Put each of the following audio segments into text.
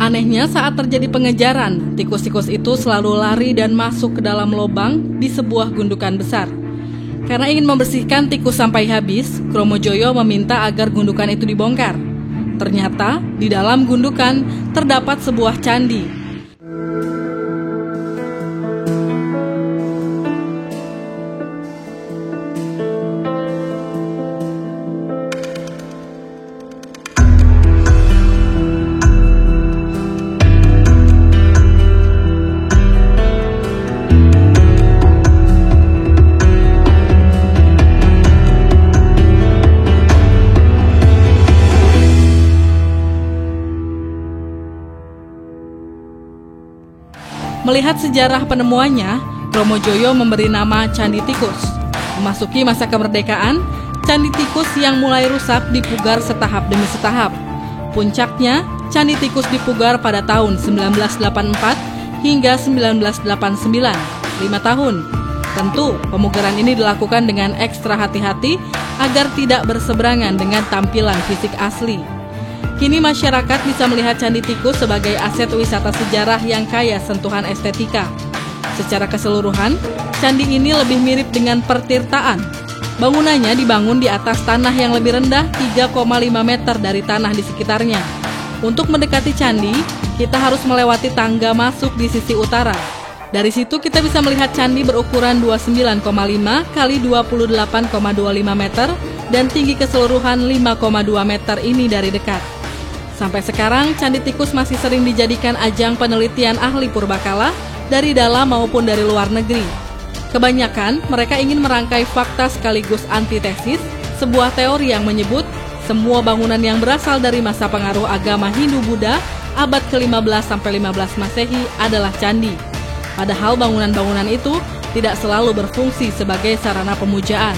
Anehnya saat terjadi pengejaran, tikus-tikus itu selalu lari dan masuk ke dalam lubang di sebuah gundukan besar. Karena ingin membersihkan tikus sampai habis, Kromojoyo meminta agar gundukan itu dibongkar. Ternyata di dalam gundukan terdapat sebuah candi. Melihat sejarah penemuannya, Kromojoyo memberi nama Candi Tikus. Memasuki masa kemerdekaan, Candi Tikus yang mulai rusak dipugar setahap demi setahap. Puncaknya, Candi Tikus dipugar pada tahun 1984 hingga 1989, 5 tahun. Tentu, pemugaran ini dilakukan dengan ekstra hati-hati agar tidak berseberangan dengan tampilan fisik asli. Kini masyarakat bisa melihat Candi Tikus sebagai aset wisata sejarah yang kaya sentuhan estetika. Secara keseluruhan, candi ini lebih mirip dengan pertirtaan. Bangunannya dibangun di atas tanah yang lebih rendah 3,5 meter dari tanah di sekitarnya. Untuk mendekati candi, kita harus melewati tangga masuk di sisi utara. Dari situ kita bisa melihat candi berukuran 29,5 x 28,25 meter dan tinggi keseluruhan 5,2 meter ini dari dekat. Sampai sekarang, Candi Tikus masih sering dijadikan ajang penelitian ahli purbakala dari dalam maupun dari luar negeri. Kebanyakan, mereka ingin merangkai fakta sekaligus antitesis, sebuah teori yang menyebut semua bangunan yang berasal dari masa pengaruh agama Hindu-Buddha abad ke-15-15 Masehi adalah candi. Padahal bangunan-bangunan itu tidak selalu berfungsi sebagai sarana pemujaan.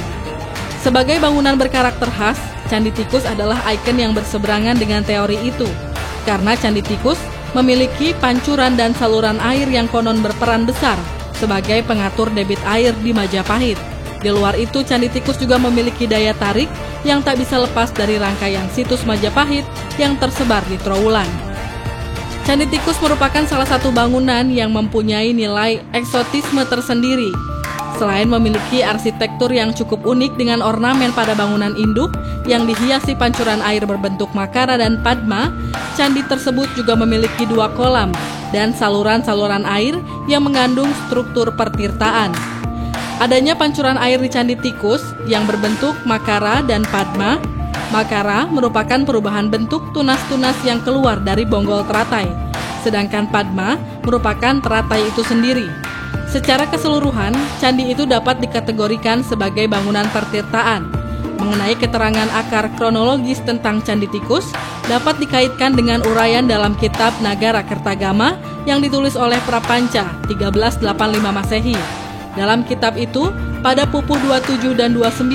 Sebagai bangunan berkarakter khas, Candi Tikus adalah ikon yang berseberangan dengan teori itu. Karena Candi Tikus memiliki pancuran dan saluran air yang konon berperan besar sebagai pengatur debit air di Majapahit. Di luar itu, Candi Tikus juga memiliki daya tarik yang tak bisa lepas dari rangkaian situs Majapahit yang tersebar di Trowulan. Candi Tikus merupakan salah satu bangunan yang mempunyai nilai eksotisme tersendiri. Selain memiliki arsitektur yang cukup unik dengan ornamen pada bangunan induk yang dihiasi pancuran air berbentuk makara dan padma, candi tersebut juga memiliki 2 kolam dan saluran-saluran air yang mengandung struktur pertirtaan. Adanya pancuran air di Candi Tikus yang berbentuk makara dan padma. Makara merupakan perubahan bentuk tunas-tunas yang keluar dari bonggol teratai, sedangkan padma merupakan teratai itu sendiri. Secara keseluruhan, candi itu dapat dikategorikan sebagai bangunan pertirtaan. Mengenai keterangan akar kronologis tentang Candi Tikus, dapat dikaitkan dengan uraian dalam kitab Nagara Kertagama yang ditulis oleh Prapanca 1385 Masehi. Dalam kitab itu, pada pupuh 27 dan 29,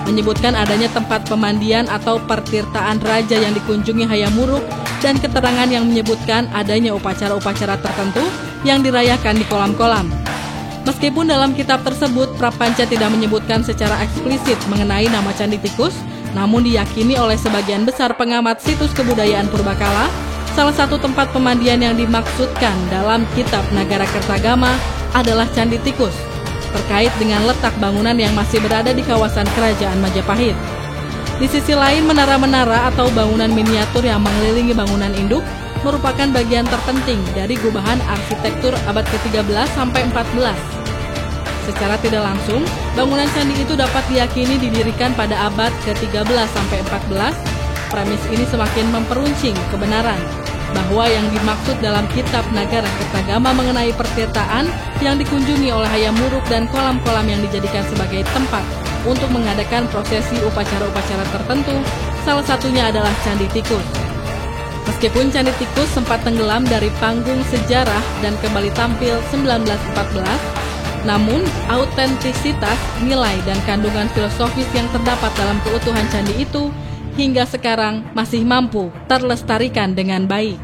menyebutkan adanya tempat pemandian atau pertirtaan raja yang dikunjungi Hayam Wuruk dan keterangan yang menyebutkan adanya upacara-upacara tertentu yang dirayakan di kolam-kolam. Meskipun dalam kitab tersebut Prapanca tidak menyebutkan secara eksplisit mengenai nama Candi Tikus, namun diyakini oleh sebagian besar pengamat situs kebudayaan purbakala, salah satu tempat pemandian yang dimaksudkan dalam kitab Nagara Kertagama adalah Candi Tikus, terkait dengan letak bangunan yang masih berada di kawasan Kerajaan Majapahit. Di sisi lain, menara-menara atau bangunan miniatur yang mengelilingi bangunan induk merupakan bagian terpenting dari gubahan arsitektur abad ke-13 sampai 14. Secara tidak langsung, bangunan candi itu dapat diyakini didirikan pada abad ke-13 sampai 14. Premis ini semakin memperuncing kebenaran bahwa yang dimaksud dalam kitab Nagara Kertagama mengenai pertirtaan yang dikunjungi oleh Hayam Wuruk dan kolam-kolam yang dijadikan sebagai tempat untuk mengadakan prosesi upacara-upacara tertentu, salah satunya adalah Candi Tikus. Meskipun Candi Tikus sempat tenggelam dari panggung sejarah dan kembali tampil 1914, namun autentisitas, nilai, dan kandungan filosofis yang terdapat dalam keutuhan candi itu hingga sekarang masih mampu terlestarikan dengan baik.